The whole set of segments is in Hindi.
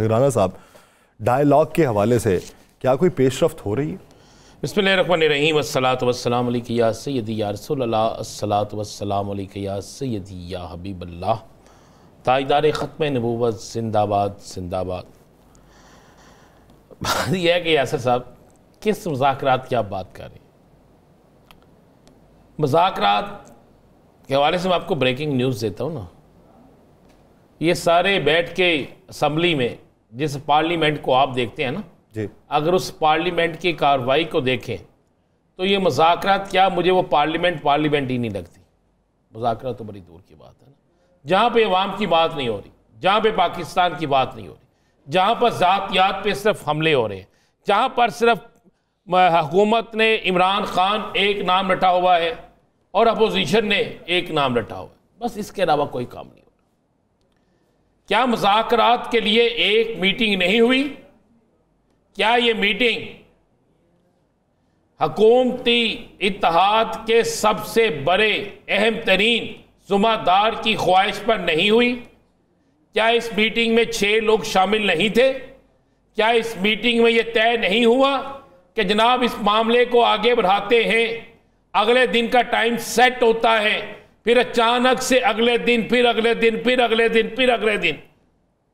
राना साहब, डायलॉग के हवाले से क्या कोई पेशरफ्त हो रही है? बिस्मिल्लाहिर्रहमानिर्रहीम अस्सलातु वस्सलामु अलैका या सय्यदी या रसूलल्लाह अस्सलातु वस्सलामु अलैका या सय्यदी या हबीबल्लाह। ताजदार ख़त्म नबूवत जिंदाबाद जिंदाबाद। बात यह है कि यासर साहब किस मुज़ाकरात की आप बात कर रहे हैं? मुज़ाकरात के हवाले से मैं आपको ब्रेकिंग न्यूज़ देता हूँ ना। ये सारे बैठ के असम्बली में जिस पार्लियामेंट को आप देखते हैं ना जी, अगर उस पार्लियामेंट की कार्रवाई को देखें तो ये मुज़ाकरात क्या, मुझे वो पार्लियामेंट ही नहीं लगती। मुज़ाकरात तो बड़ी दूर की बात है ना, जहाँ पे अवाम की बात नहीं हो रही, जहाँ पे पाकिस्तान की बात नहीं हो रही, जहाँ पर ज़ातियात पे सिर्फ हमले हो रहे हैं, जहाँ पर सिर्फ हुकूमत ने इमरान खान एक नाम रटा हुआ है और अपोजिशन ने एक नाम रटा हुआ है, बस इसके अलावा कोई काम नहीं हो रहा। क्या मुज़ाकरात के लिए एक मीटिंग नहीं हुई? क्या ये मीटिंग हुकूमती इत्तेहाद के सबसे बड़े अहम तरीन ज़ुम्मेदार की ख्वाहिश पर नहीं हुई? क्या इस मीटिंग में 6 लोग शामिल नहीं थे? क्या इस मीटिंग में यह तय नहीं हुआ कि जनाब इस मामले को आगे बढ़ाते हैं, अगले दिन का टाइम सेट होता है, फिर अचानक से अगले दिन, फिर अगले दिन, फिर अगले दिन, फिर अगले दिन?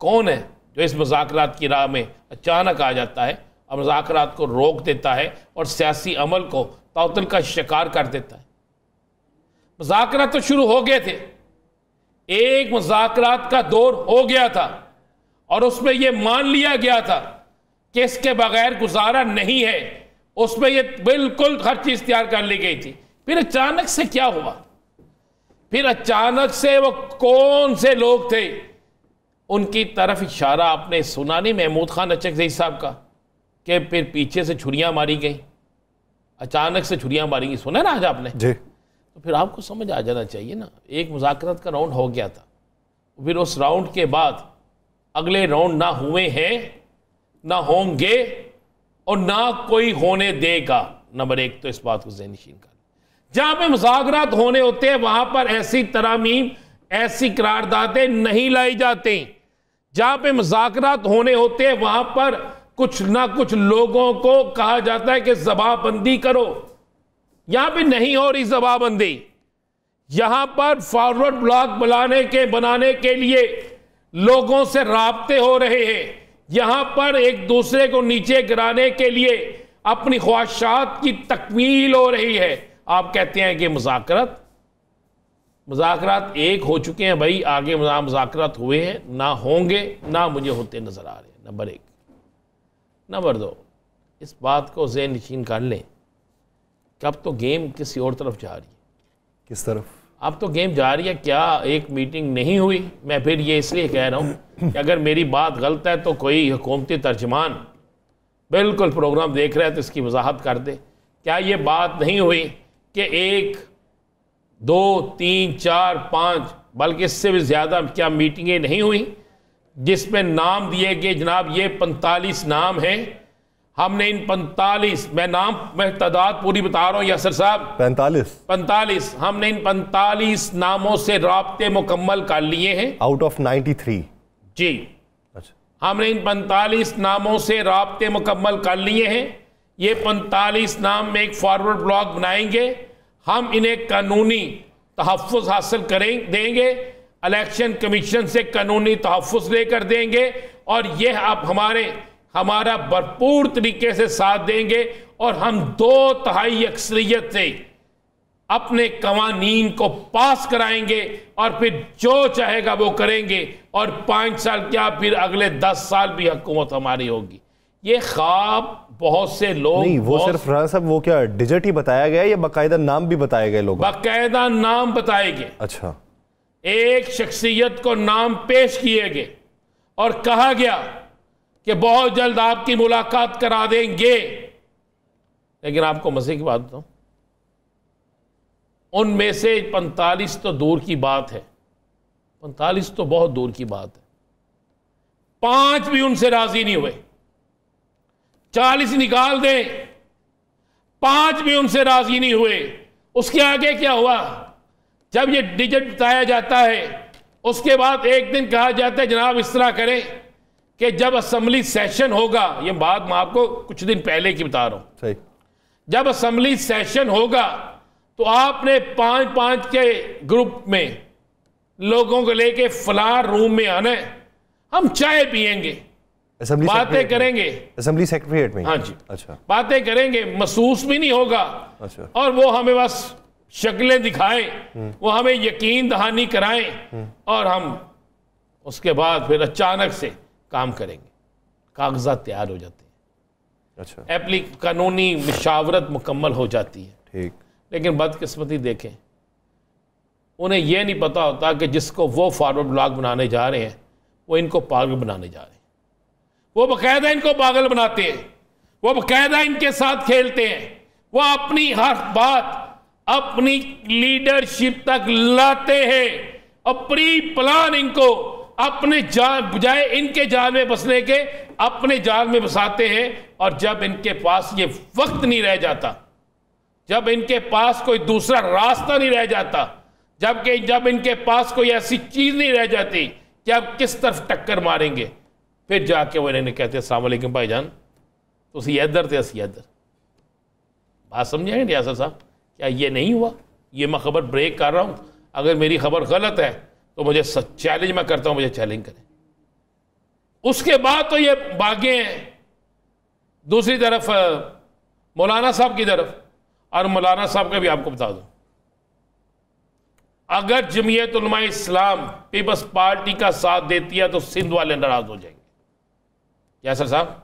कौन है जो इस मुज़ाकरात की राह में अचानक आ जाता है और मुज़ाकरात को रोक देता है और सियासी अमल को ताउतल का शिकार कर देता है? मुज़ाकरात तो शुरू हो गए थे, एक मुज़ाकरात का दौर हो गया था और उसमें यह मान लिया गया था कि इसके बगैर गुजारा नहीं है, उसमें यह बिल्कुल हर चीज़ तैयार कर ली गई थी। फिर अचानक से क्या हुआ? फिर अचानक से वो कौन से लोग थे, उनकी तरफ इशारा आपने सुना नहीं महमूद खान अचकज़ई साहब का, कि फिर पीछे से छुरियां मारी गई, अचानक से छुरियां मारी गई, सुना ना आज आपने जी। तो फिर आपको समझ आ जाना चाहिए ना, एक मुज़ाकरात का राउंड हो गया था, फिर उस राउंड के बाद अगले राउंड ना हुए हैं, ना होंगे और ना कोई होने देगा। नंबर 1 तो इस बात को ज़हन-नशीन कर, जहां पे मुज़ाकरात होने होते हैं वहां पर ऐसी तरामीम, ऐसी करारदादें नहीं लाई जाती। जहां पे मुज़ाकरात होने होते हैं वहां पर कुछ ना कुछ लोगों को कहा जाता है कि ज़बाबंदी करो। यहां पे नहीं हो रही ज़बाबंदी, यहां पर फॉरवर्ड ब्लॉक बनाने के लिए लोगों से राब्ते हो रहे हैं, यहां पर एक दूसरे को नीचे गिराने के लिए अपनी ख्वाहिशात की तकमील हो रही है। आप कहते हैं कि मुज़ाकरात एक हो चुके हैं भाई, आगे मुज़ाकरात हुए हैं, ना होंगे, ना मुझे होते नजर आ रहे हैं। नंबर 1। नंबर 2, इस बात को ज़हन नशीन कर लें कि अब तो गेम किसी और तरफ जा रही है। किस तरफ? अब तो गेम जा रही है, क्या एक मीटिंग नहीं हुई? मैं फिर ये इसलिए कह रहा हूँ कि अगर मेरी बात गलत है तो कोई हुकूमती तर्जमान बिल्कुल प्रोग्राम देख रहा है तो इसकी वजाहत कर दे। क्या ये बात नहीं हुई कि 1, 2, 3, 4, 5 बल्कि इससे भी ज़्यादा क्या मीटिंगें नहीं हुई जिसमें नाम दिए गए? जनाब ये 45 नाम हैं, हमने इन 45, मैं तादाद पूरी बता रहा हूँ यासर साहब, 45 हमने इन 45 नामों से राब्ते मुकम्मल कर लिए हैं आउट ऑफ 93 जी। अच्छा, हमने इन 45 नामों से राब्ते मुकम्मल कर लिए हैं। ये 45 नाम में एक फॉरवर्ड ब्लॉक बनाएंगे, हम इन्हें कानूनी तहफ़्फ़ुज़ हासिल देंगे, इलेक्शन कमीशन से कानूनी तहफ़्फ़ुज़ लेकर देंगे और यह अब हमारा भरपूर तरीके से साथ देंगे और हम 2/3 अक्सरियत से अपने कवानीन को पास कराएंगे और फिर जो चाहेगा वो करेंगे और 5 साल क्या फिर अगले 10 साल भी हुकूमत हमारी होगी। ये ख्वाब बहुत से लोग नहीं, वो सिर्फ राना साहब वो क्या डिजिट ही बताया गया या बाकायदा नाम भी बताए गए? लोग बाकायदा नाम बताए गए। अच्छा, एक शख्सियत को नाम पेश किए गए और कहा गया कि बहुत जल्द आपकी मुलाकात करा देंगे। लेकिन आपको मजे की बात बताऊं, उनमें से 45 तो दूर की बात है, 45 तो बहुत दूर की बात है, 5 भी उनसे राजी नहीं हुए। 40 निकाल दें, 5 भी उनसे राजी नहीं हुए। उसके आगे क्या हुआ? जब ये डिजिट बताया जाता है उसके बाद एक दिन कहा जाता है जनाब इस तरह करें कि जब असेंबली सेशन होगा, ये बात मैं आपको कुछ दिन पहले की बता रहा हूं, सही, जब असेंबली सेशन होगा तो आपने 5-5 के ग्रुप में लोगों को लेके फलां रूम में आना है, हम चाय पियेंगे, बातें करेंगे, असेंबली सेक्रेटरीट में। हाँ जी, अच्छा, बातें करेंगे, महसूस भी नहीं होगा। अच्छा, और वो हमें बस शक्लें दिखाएं, वो हमें यकीन दहानी कराएं और हम उसके बाद फिर अचानक से काम करेंगे, कागजात तैयार हो जाते हैं, अच्छा, कानूनी मशावरत मुकम्मल हो जाती है। ठीक। लेकिन बदकिस्मती देखें, उन्हें यह नहीं पता होता कि जिसको वो फॉरवर्ड ब्लॉक बनाने जा रहे हैं वो इनको पागल बनाने जा रहे हैं। वो बाकायदा इनको पागल बनाते हैं, वो बाकायदा इनके साथ खेलते हैं, वो अपनी हर बात अपनी लीडरशिप तक लाते हैं और प्री प्लान इनको अपने जाल बजाय इनके जाल में बसने के अपने जाल में बसाते हैं। और जब इनके पास ये वक्त नहीं रह जाता, जब इनके पास कोई दूसरा रास्ता नहीं रह जाता, जब इनके पास कोई ऐसी चीज नहीं रह जाती कि आप किस तरफ टक्कर मारेंगे, फिर जाके वो इन्हें कहते हैं अस्सलाम वालेकुम भाईजान, तो उसी इधर थे असी इधर। बात समझे रियासत साहब? क्या ये नहीं हुआ? ये मैं खबर ब्रेक कर रहा हूं, अगर मेरी खबर गलत है तो मुझे चैलेंज मैं करता हूं, मुझे चैलेंज करें। उसके बाद तो ये भागे हैं दूसरी तरफ मौलाना साहब की तरफ। और मौलाना साहब का भी आपको बता दूं, अगर जमीयत उलमा इस्लाम पीपल्स पार्टी का साथ देती है तो सिंध वाले नाराज हो जाएंगे। यासर साहब,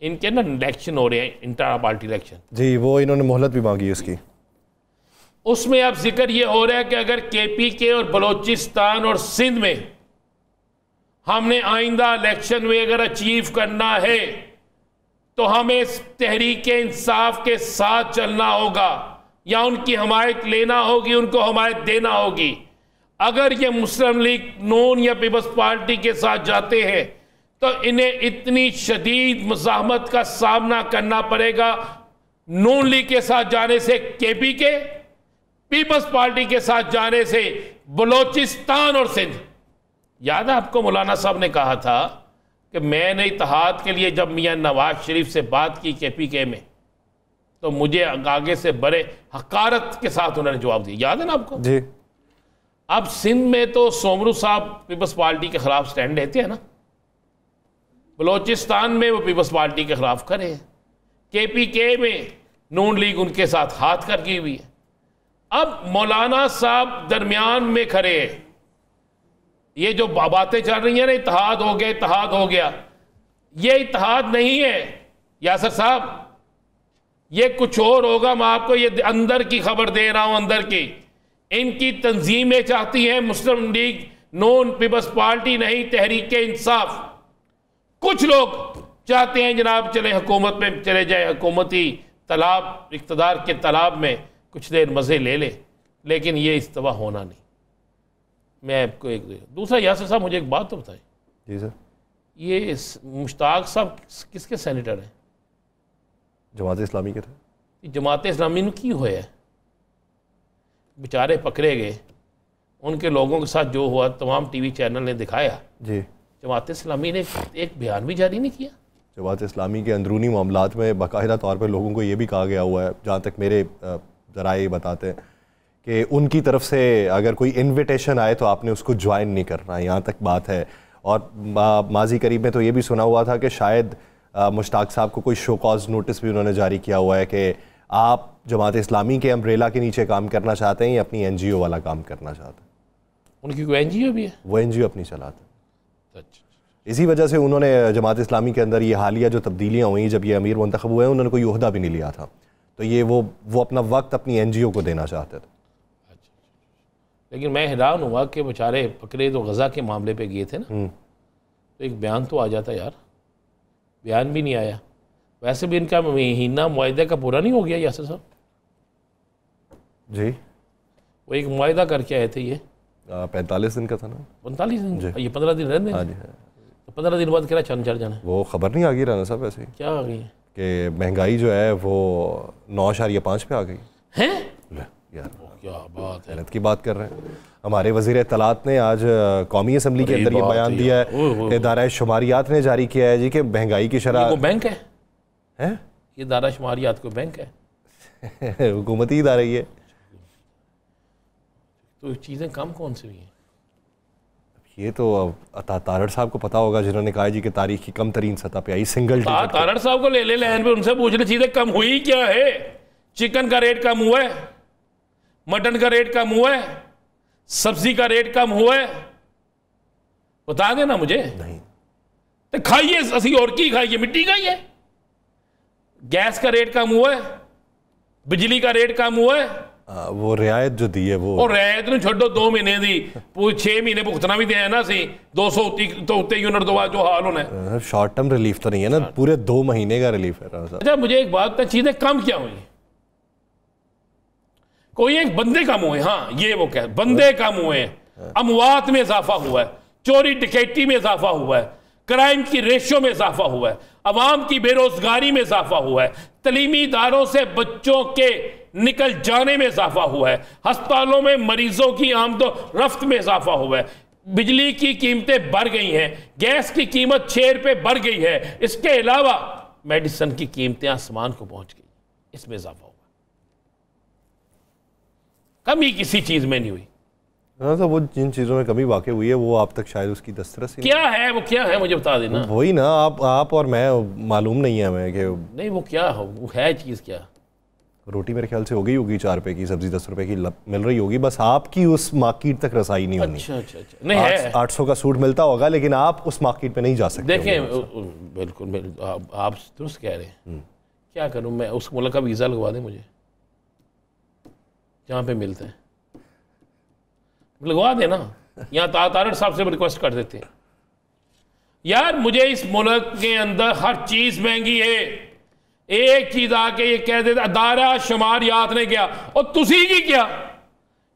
इनके ना इलेक्शन हो रहे हैं, इंटर पार्टी इलेक्शन जी, वो इन्होंने मोहलत भी मांगी उसकी। उसमें अब जिक्र ये हो रहा है कि अगर KPK और बलोचिस्तान और सिंध में हमने आइंदा इलेक्शन में अगर अचीव करना है तो हमें तहरीक इंसाफ के साथ चलना होगा या उनकी हमायत लेना होगी, उनको हमायत देना होगी। अगर ये मुस्लिम लीग नून या पीपल्स पार्टी के साथ जाते हैं तो इन्हें इतनी शदीद मुज़ाहमत का सामना करना पड़ेगा, नून लीग के साथ जाने से KPK, पीपल्स पार्टी के साथ जाने से बलोचिस्तान और सिंध। याद है आपको मौलाना साहब ने कहा था कि मैंने इत्तेहाद के लिए जब मियां नवाज शरीफ से बात की KPK में, तो मुझे आगे से बड़े हकारत के साथ उन्होंने जवाब दिया। याद है ना आपको जी? अब सिंध में तो सोमरू साहब पीपल्स पार्टी के खिलाफ स्टैंड लेते हैं ना, बलोचिस्तान में वो पीपल्स पार्टी के खिलाफ खड़े हैं, KPK में नून लीग उनके साथ हाथ करके हुई है। अब मौलाना साहब दरमियान में खड़े हैं। ये जो बातें चल रही हैं ना, इत्तेहाद हो गया, इत्तेहाद हो गया, ये इत्तेहाद नहीं है यासर साहब, ये कुछ और होगा। मैं आपको ये अंदर की खबर दे रहा हूं, अंदर की। इनकी तंजीमें चाहती हैं मुस्लिम लीग नून पीपल्स पार्टी नहीं, तहरीक इंसाफ। कुछ लोग चाहते हैं जनाब चले हुकूमत में चले जाए, हुकूमती तालाब इक़्तिदार के तालाब में कुछ देर मज़े ले ले, लेकिन ये इस्तीफा होना नहीं। मैं आपको एक दूसरा, यासर साहब मुझे एक बात तो बताएं। जी सर। ये मुश्ताक साहब किसके सेनेटर हैं? जमात इस्लामी के थे। जमात इस्लामी ने की हुआ है, बेचारे पकड़े गए, उनके लोगों के साथ जो हुआ तमाम TV चैनल ने दिखाया जी। जमात इस्लामी ने एक बयान भी जारी नहीं किया। जमात इस्लामी के अंदरूनी मामलात में बाकायदा तौर पर लोगों को ये भी कहा गया हुआ है, जहाँ तक मेरे ज़राए बताते हैं, कि उनकी तरफ से अगर कोई इन्विटेशन आए तो आपने उसको ज्वाइन नहीं करना, यहाँ तक बात है। और माजी करीब में तो ये भी सुना हुआ था कि शायद मुश्ताक साहब को कोई शो कॉज नोटिस भी उन्होंने जारी किया हुआ है कि आप जमात इस्लामी के अम्ब्रेला के नीचे काम करना चाहते हैं या अपनी NGO वाला काम करना चाहते हैं। उनकी कोई NGO भी है? वो NGO अपनी चलाते हैं। इसी वजह से उन्होंने जमात इस्लामी के अंदर ये हालिया जो तब्दीलियाँ हुई, जब ये अमीर मुंतखब हुए, उन्होंने कोई ओहदा भी नहीं लिया था, तो ये वो अपना वक्त अपनी NGO को देना चाहते थे। लेकिन मैं हैरान हुआ कि बेचारे पकड़े तो गज़ा के मामले पे गए थे ना, तो एक बयान तो आ जाता यार, बयान भी नहीं आया। वैसे भी इनका महीना मुआहदे का पूरा नहीं हो गया यासर साहब जी? वो एक मुआहदा करके आए थे, ये 45 दिन का था ना? 45 दिन, ये 15 दिन रहने। हाँ जी। तो 15 दिन बाद क्या चंद चढ़ जाना? वो खबर नहीं आ गई राना साहब ऐसे ही? क्या आ गई कि महंगाई जो है वो 9.5 पे आ गई है। यार क्या बात है, मेहनत की बात कर रहे हैं। हमारे वज़ीर इत्तलात ने आज कौमी असम्बली के अंदर ये बयान दिया है, इदारा शुमारियात ने जारी किया है जी कि महंगाई की शरह। वो बैंक है, हैं? ये इदारा शुमारियात को बैंक है हुकूमती इदारा ही है। तो चीज़ें कम कौन सी हुई हैं? ये तो अता तारड़ साहब को पता होगा, जिन्होंने कहा जी कि तारीख की कम तरीन सतह पे आई सिंगल डिजिट। तारड़ साहब को ले ले लाइन पे, उनसे पूछ ले चीज़ें कम हुई क्या है। चिकन का रेट कम हुआ है, मटन का रेट कम हुआ है, सब्जी का रेट कम हुआ है, बता देना मुझे। नहीं तो खाइए, असी और की खाइए, मिट्टी खाइए। गैस का रेट कम हुआ है, बिजली का रेट कम हुआ है। वो रियायत जो दी है वो, और रियायत ਨੂੰ ਛੱਡੋ 2 महीने दी, पूरे 6 महीने भुगतना भी देना ना सी 200 तो उत्ते यूनिट दो जो हाल होना है। शॉर्ट टर्म रिलीफ तो नहीं है ना, पूरे 2 महीने का रिलीफ है। अच्छा मुझे एक बात, चीजें कम क्या हुई? कोई एक बंदे कम हुए, हाँ ये वो कह, बंदे कम हुए हैं, अमवात में इजाफा हुआ है, चोरी डकैती में इजाफा हुआ है, क्राइम की रेशो में इजाफा हुआ है, अवाम की बेरोजगारी में इजाफा हुआ है, तलीमी इदारों से बच्चों के निकल जाने में इजाफा हुआ है, अस्पतालों में मरीजों की आमदो रफ्त में इजाफा हुआ है, बिजली की कीमतें बढ़ गई हैं, गैस की कीमत 6 रुपये बढ़ गई है, इसके अलावा मेडिसिन की कीमतें आसमान को पहुंच गई, इसमें इजाफा हुआ। कमी किसी चीज में नहीं हुई। हाँ तो वो जिन चीज़ों में कमी वाक़ई हुई है वो आप तक शायद उसकी दस्तरस ही क्या है, वो क्या है मुझे बता देना। वही ना, आप और मैं मालूम नहीं है हमें कि नहीं वो क्या हो, वो है चीज़ क्या? रोटी मेरे ख्याल से हो गई होगी 4 रुपए की, सब्जी 10 रुपए की मिल रही होगी, बस आपकी उस मार्केट तक रसाई नहीं होनी। अच्छा नहीं है, 800 का सूट मिलता होगा लेकिन आप उस मार्केट पे नहीं जा सकते। देखें बिल्कुल आप दुरुस्त कह रहे हैं। क्या करूं मैं, उस मुल्क का वीज़ा लगवा दें मुझे जहाँ पे मिलते हैं, लगवा देना। यहाँ तारड़ साहब से रिक्वेस्ट कर देते हैं, यार मुझे इस मुल्क के अंदर हर चीज़ महंगी है। एक चीज आके ये कह देता अदारा शुमारियात ने क्या, और तुसी की क्या?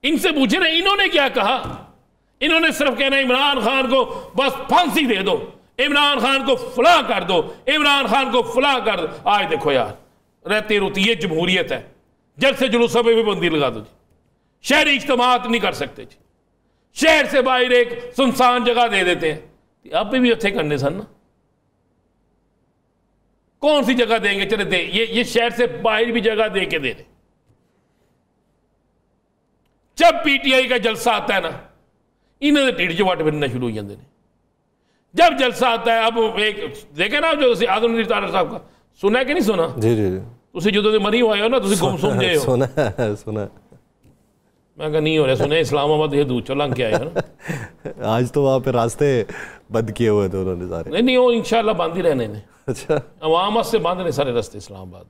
इनसे पूछे ना इन्होंने क्या कहा। इन्होंने सिर्फ कहना इमरान खान को बस फांसी दे दो, इमरान खान को फला कर दो, इमरान खान को फला कर दो। आज देखो यार, रहती रोती ये जमहूरियत है, जल से जुलूसों पर भी बंदी लगा दो जी, शहरी इज्तिमात नहीं कर सकते जी, शहर से बाहर एक सुनसान जगह दे देते हैं। आप भी उत्थे करने सन ना, कौन सी जगह देंगे? चले दे, ये शहर से बाहर भी जगह दे के दे दे। जब पीटीआई का जलसा आता है ना, इन्हें ढीठ च वट फिरना शुरू हो जाते हैं। जब जलसा आता है, अब एक देखे ना जो आजम तारड़ साहब का सुना है कि नहीं सुना? जी जी जी, तुसी जो मरी हुए हो ना, तुसी गुमसुम जे हो। सुना मैं कहा नहीं हो रहा, सुने इस्लामाबाद ये दूर चला के आए हो ना। आज तो वहाँ पे रास्ते बंद किए हुए थे उन्होंने सारे। नहीं वो इंशाल्लाह बंद ही रहने ने। अच्छा, अवाम से बंद ने सारे रास्ते इस्लामाबाद।